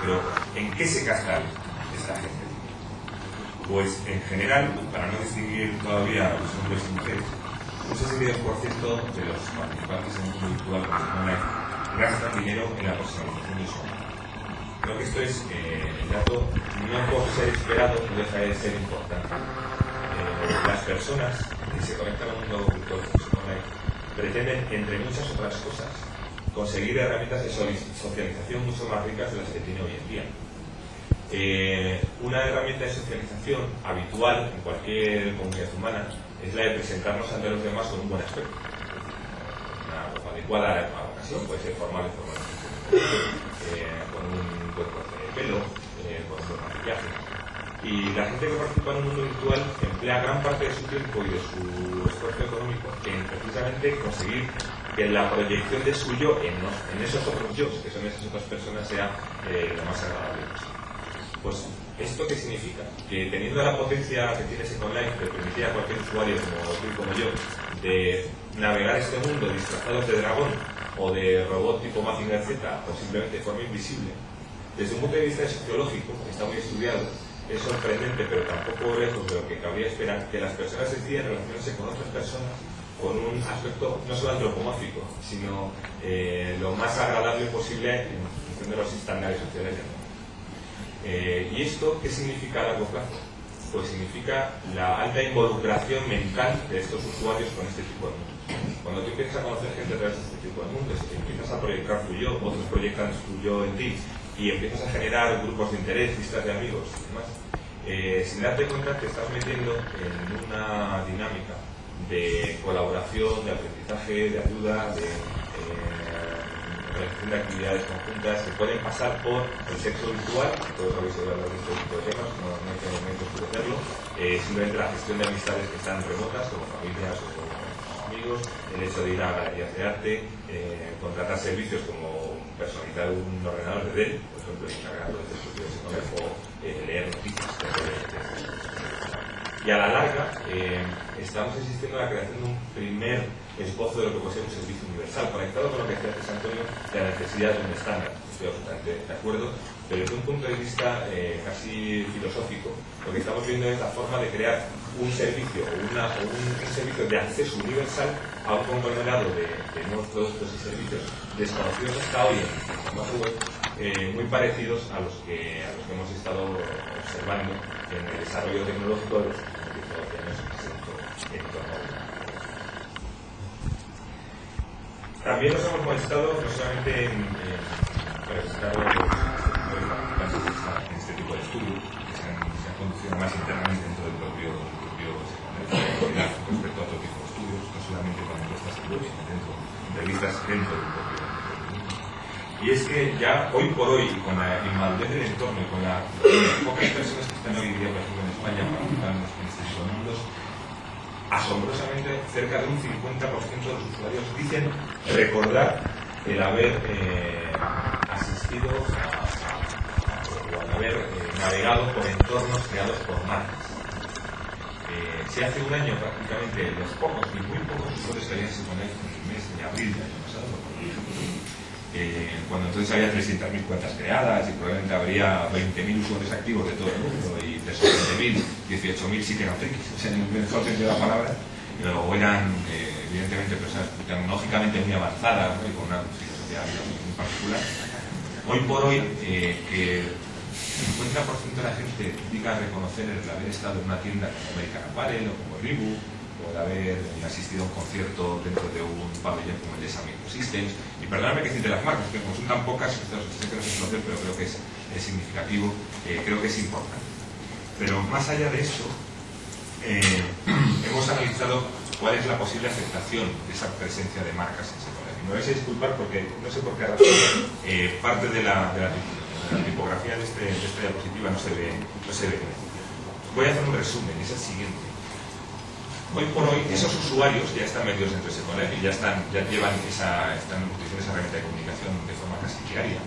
Pero, ¿en qué se gasta esta gente? Pues, en general, para no distinguir todavía los hombres y mujeres, un 62% de los participantes en el mundo virtual gastan dinero en la personalización de su vida. Creo que esto es el dato, no por ser esperado, no deja de ser importante. Las personas que se conectan al mundo virtual pretenden, entre muchas otras cosas, conseguir herramientas de socialización mucho más ricas de las que tiene hoy en día. Una herramienta de socialización habitual en cualquier comunidad humana es la de presentarnos ante los demás con un buen aspecto. Una ropa adecuada a la ocasión, puede ser formal o informal, con un buen corte de pelo, con un buen maquillaje. Y la gente que participa en un mundo virtual emplea gran parte de su tiempo y de su esfuerzo económico en precisamente conseguir que la proyección de su yo en esos otros yo, que son esas otras personas, sea lo más agradable. Pues, ¿esto qué significa? Que teniendo la potencia que tiene Second Life, que permitía a cualquier usuario como tú y como yo de navegar este mundo disfrazados de dragón o de robot tipo Mazinger Z o simplemente de forma invisible, desde un punto de vista sociológico, que está muy estudiado, es sorprendente, pero tampoco lejos de lo que cabría esperar, que las personas deciden relacionarse con otras personas con un aspecto no solo antropomórfico, sino lo más agradable posible en función de los estándares sociales. ¿Y esto qué significa a largo plazo? Pues significa la alta involucración mental de estos usuarios con este tipo de mundos. Cuando tú empiezas a conocer gente a través de este tipo de mundos, empiezas a proyectar tu yo, otros proyectan su yo en ti, y empiezas a generar grupos de interés, listas de amigos y demás, sin darte cuenta te estás metiendo en una dinámica de colaboración, de aprendizaje, de ayuda, de realización de actividades conjuntas que pueden pasar por el sexo virtual, todos habéis hablado de este tipo de temas, no hay que hacerlo, simplemente la gestión de amistades que están remotas, como familias o amigos, el hecho de ir a galerías de arte, contratar servicios como personalizar un ordenador de Dell, por ejemplo, encargarlo de dispositivos económicos, o leer noticias. Y a la larga, estamos asistiendo a la creación de un primer esbozo de lo que puede ser un servicio universal, conectado con lo que decía antes Antonio, de la necesidad de un estándar. Estoy absolutamente de acuerdo, pero desde un punto de vista casi filosófico, lo que estamos viendo es la forma de crear un servicio o un servicio de acceso universal a un conglomerado de nuevos productos y servicios desconocidos hasta hoy en formato web, muy parecidos a los que hemos estado observando en el desarrollo tecnológico de los últimos 10 años en torno a También nos hemos molestado no solamente en presentar este tipo de estudios que se han conducido más internamente dentro del propio respecto a otro tipo de estudios, no solamente con encuestas en web, sino dentro de entrevistas dentro del propio. Y es que ya hoy por hoy, con la inmadurez del entorno y con las pocas personas que están hoy día, por ejemplo, en España, participando en este tipo de mundos, asombrosamente cerca de un 50% de los usuarios dicen recordar el haber asistido o al haber navegado por entornos creados por marcas. Si hace un año prácticamente los pocos y muy pocos usuarios que habían sido con él en el mes de abril del año pasado, cuando entonces había 300.000 cuentas creadas y probablemente habría 20.000 usuarios activos de todo el mundo y de esos 20.000, 18.000 sí que eran frikis, o sea, en el mejor sentido de la palabra, pero eran evidentemente personas tecnológicamente muy avanzadas, ¿no? Y con una filosofía muy particular. Hoy por hoy, que el 50% de la gente diga reconocer el haber estado en una tienda como American Apparel o como Reebok, o de haber asistido a un concierto dentro de un pabellón como el de Sami Systems. Y perdóname que cite las marcas, que como son tan pocas, sé que no se conocen, pero creo que es significativo, creo que es importante. Pero más allá de eso, hemos analizado cuál es la posible aceptación de esa presencia de marcas en Second Life. Me vais a disculpar porque no sé por qué razón parte de la tipografía de esta diapositiva no se ve bien. Voy a hacer un resumen, es el siguiente. Hoy por hoy, esos usuarios ya están metidos dentro de Second Life y están utilizando esa herramienta de comunicación de forma casi diaria,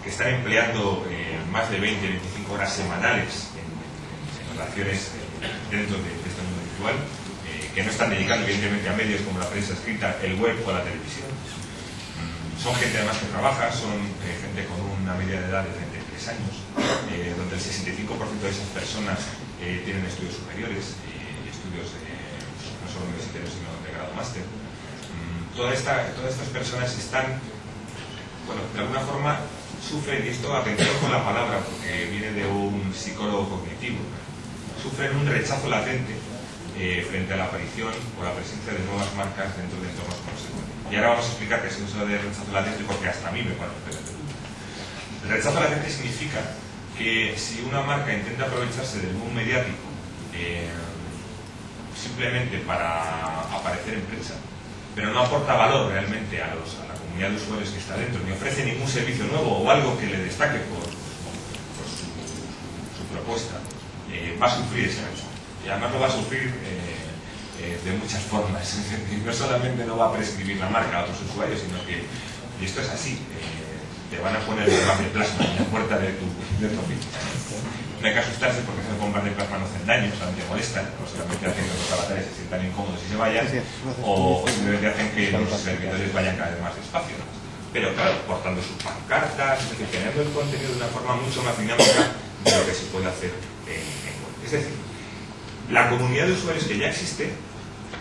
que están empleando más de 20-25 horas semanales en relaciones dentro de este mundo virtual, que no están dedicando evidentemente a medios como la prensa escrita, el web o la televisión. Son gente además que trabaja, son gente con una media de edad de 33 años, donde el 65% de esas personas tienen estudios superiores, estudios no solo universitarios sino de grado máster. Todas estas personas están, bueno, de alguna forma sufren, y esto atención con la palabra porque viene de un psicólogo cognitivo, sufren un rechazo latente frente a la aparición o la presencia de nuevas marcas dentro de entornos como Second Life. Y ahora vamos a explicar qué es eso de rechazo latente porque hasta a mí me parece. El rechazo latente significa que si una marca intenta aprovecharse del boom mediático simplemente para aparecer en prensa, pero no aporta valor realmente a la comunidad de usuarios que está dentro, ni ofrece ningún servicio nuevo o algo que le destaque por su propuesta, va a sufrir ese rechazo. Y además lo va a sufrir de muchas formas. Y no solamente no va a prescribir la marca a otros usuarios, sino que, y esto es así, te van a poner bombas de plasma en la puerta de tu oficina. No hay que asustarse porque esas bombas de plasma no hacen daño, solamente molestan, no solamente hacen que los avatares se sientan incómodos y se vayan, o simplemente hacen que los servidores vayan cada vez más despacio. Pero claro, portando sus pancartas, es decir, generando el contenido de una forma mucho más dinámica de lo que se puede hacer en web. Es decir, la comunidad de usuarios que ya existe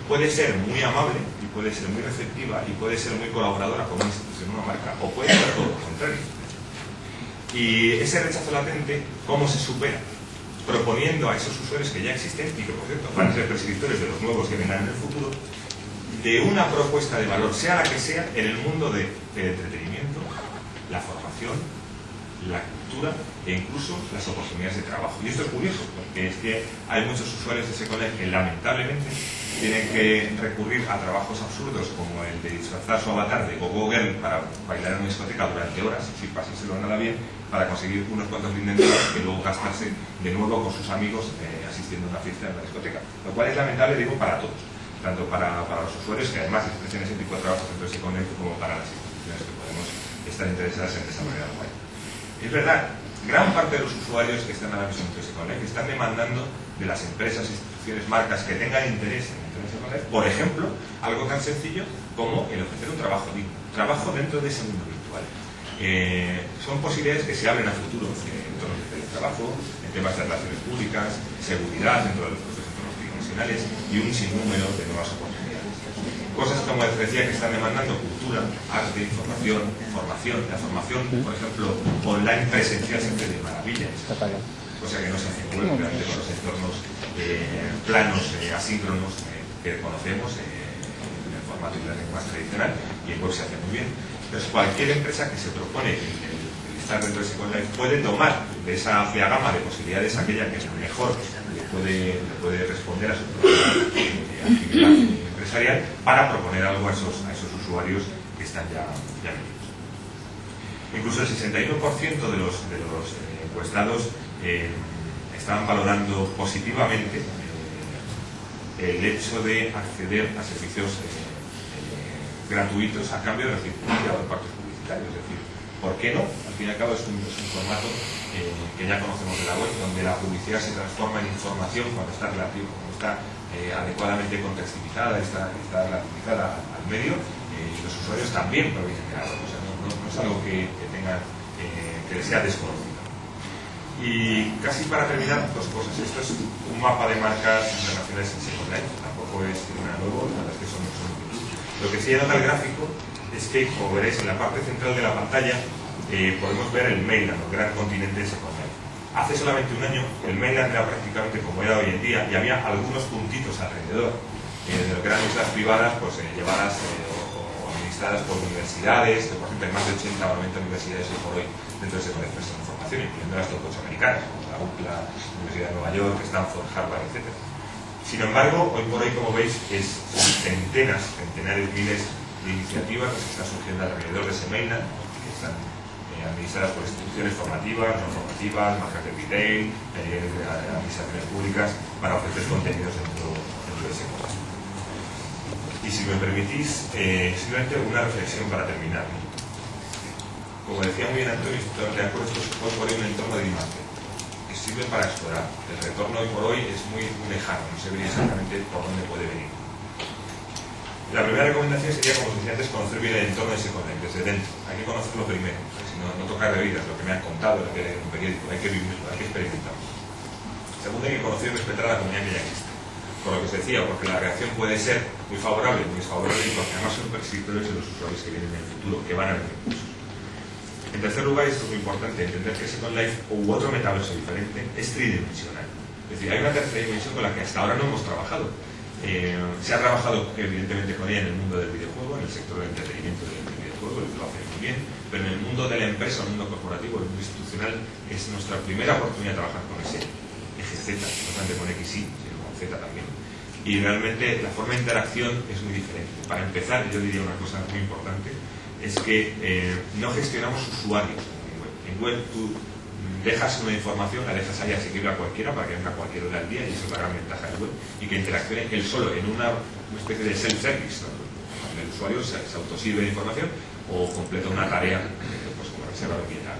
puede ser muy amable y puede ser muy receptiva y puede ser muy colaboradora con una institución, una marca, o puede ser todo lo contrario. Y ese rechazo latente, ¿cómo se supera? Proponiendo a esos usuarios que ya existen y que, por cierto, van a ser prescriptores de los nuevos que vendrán en el futuro, de una propuesta de valor, sea la que sea, en el mundo del entretenimiento, la formación, la cultura e incluso las oportunidades de trabajo. Y esto es curioso, porque es que hay muchos usuarios de Second Life que lamentablemente tienen que recurrir a trabajos absurdos como el de disfrazar su avatar de Go-Go Girl para bailar en una discoteca durante horas, sin pasárselo nada bien, para conseguir unos cuantos $1000 y luego gastarse de nuevo con sus amigos asistiendo a una fiesta en la discoteca. Lo cual es lamentable, digo, para todos, tanto para los usuarios que además expresen ese tipo de trabajos dentro de Second Life como para las instituciones que podemos estar interesadas en desarrollar algo ahí. Es verdad, gran parte de los usuarios que están ahora mismo en Second Life están demandando de las empresas, instituciones, marcas que tengan interés en Second Life, por ejemplo, algo tan sencillo como el ofrecer un trabajo digno, trabajo dentro de ese mundo virtual. son posibilidades que se abren a futuro en torno al teletrabajo, en temas de relaciones públicas, seguridad dentro de los propios entornos tridimensionales y un sinnúmero de nuevas oportunidades. Cosas, como les decía, que están demandando cultura, arte, formación. La formación, por ejemplo, online presencial siempre de maravilla, cosa que no se hace realmente con los entornos planos asíncronos que conocemos en el formato de la más tradicional, y en web se hace muy bien. Entonces, cualquier empresa que se propone el estar dentro de Second Life puede tomar de esa amplia gama de posibilidades aquella que mejor le puede responder a su actividad empresarial para proponer algo a esos usuarios que están ya metidos. Incluso el 61% de los encuestados estaban valorando positivamente el hecho de acceder a servicios gratuitos a cambio de recibir publicidad por partes publicitarios. Es decir, ¿por qué no? Al fin y al cabo es un formato que ya conocemos de la web, donde la publicidad se transforma en información cuando está relativa, cuando está adecuadamente contextualizada, está relativizada al medio, y los usuarios también provienen de la web. O sea, no es algo que les sea desconocido. Y casi para terminar, dos cosas. Esto es un mapa de marcas internacionales en Second Life, tampoco es nada nuevo, la verdad es que son multitud. Lo que sí nota el gráfico es que, como veréis en la parte central de la pantalla, podemos ver el mainland, el gran continente de Second Life. Hace solamente un año el mainland era prácticamente como era hoy en día, y había algunos puntitos alrededor de grandes islas privadas pues, llevadas o administradas por universidades, que por ejemplo hay más de 80 o 90 universidades hoy por hoy dentro de Second Life de información, incluyendo las todos americanas, como la UCLA, la Universidad de Nueva York, Stanford, Harvard, etc. Sin embargo, hoy por hoy, como veis, es centenares, miles de iniciativas las que están surgiendo alrededor de ese mainland, que están administradas por instituciones formativas, no formativas, marcas de retail, administraciones públicas, para ofrecer contenidos dentro de ese contexto. Y si me permitís, simplemente una reflexión para terminar. Como decía muy bien Antonio, estoy de acuerdo, esto es hoy por hoy un entorno de imagen que sirve para explorar. El retorno hoy por hoy es muy lejano, no se ve exactamente por dónde puede venir. La primera recomendación sería, como os decía antes, conocer bien el entorno de Second Life desde dentro. Hay que conocerlo primero, porque si no, no tocar de oídas lo que me han contado, lo que hay en un periódico, hay que vivirlo, hay que experimentarlo. Segundo, hay que conocer y respetar a la comunidad que ya existe. Por lo que os decía, porque la reacción puede ser muy favorable, muy desfavorable, y porque además son prescriptores de los usuarios que vienen en el futuro, que van a venir recursos. En tercer lugar, esto es muy importante, entender que Second Life u otro metaverso diferente es tridimensional. Es decir, hay una tercera dimensión con la que hasta ahora no hemos trabajado. Se ha trabajado evidentemente con ella en el mundo del videojuego, en el sector del entretenimiento del videojuego, lo hace muy bien, pero en el mundo de la empresa, el mundo corporativo, el mundo institucional, es nuestra primera oportunidad de trabajar con ese eje Z, no solamente con X, sino con Z también. Y realmente la forma de interacción es muy diferente. Para empezar, yo diría una cosa muy importante, es que no gestionamos usuarios en web. En web tú dejas una información, la dejas ahí asequible a cualquiera para que venga a cualquier hora del día, y eso es la gran ventaja del web, y que interaccione él solo en una especie de self-service, ¿no? El usuario se autosirve de información o completa una tarea pues, como reserva o quiera.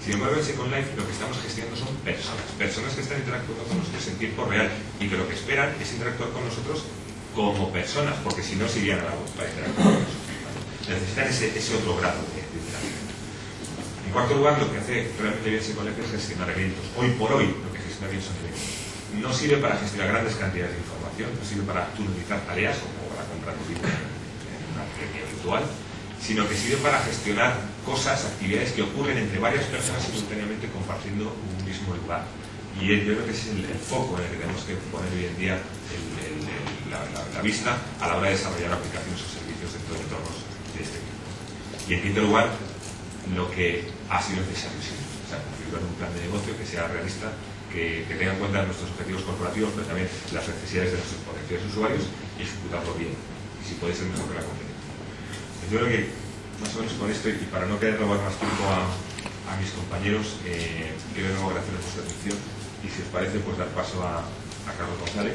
Sin embargo, en Second Life lo que estamos gestionando son personas que están interactuando con nosotros en tiempo real y que lo que esperan es interactuar con nosotros como personas, porque si no se irían a la web para interactuar con nosotros. Necesitan ese otro grado de interacción. En cuarto lugar, lo que hace realmente bien Second Life es gestionar eventos. Hoy por hoy, lo que gestiona bien son eventos. No sirve para gestionar grandes cantidades de información, no sirve para tunelizar tareas o para comprar tu libro en una librería virtual, sino que sirve para gestionar cosas, actividades que ocurren entre varias personas simultáneamente compartiendo un mismo lugar. Y yo creo que ese es el foco en el que tenemos que poner hoy en día la vista a la hora de desarrollar aplicaciones o servicios dentro de entornos de este tipo. Y en quinto lugar, lo que ha sido necesario siempre, o sea, configurar un plan de negocio que sea realista, que tenga en cuenta nuestros objetivos corporativos, pero también las necesidades de nuestros potenciales usuarios, y ejecutarlo bien, y si puede ser mejor que la competencia. Yo creo que más o menos con esto, y para no querer robar más tiempo a mis compañeros, quiero de nuevo agradecerles por su atención, y si os parece, pues dar paso a Carlos González.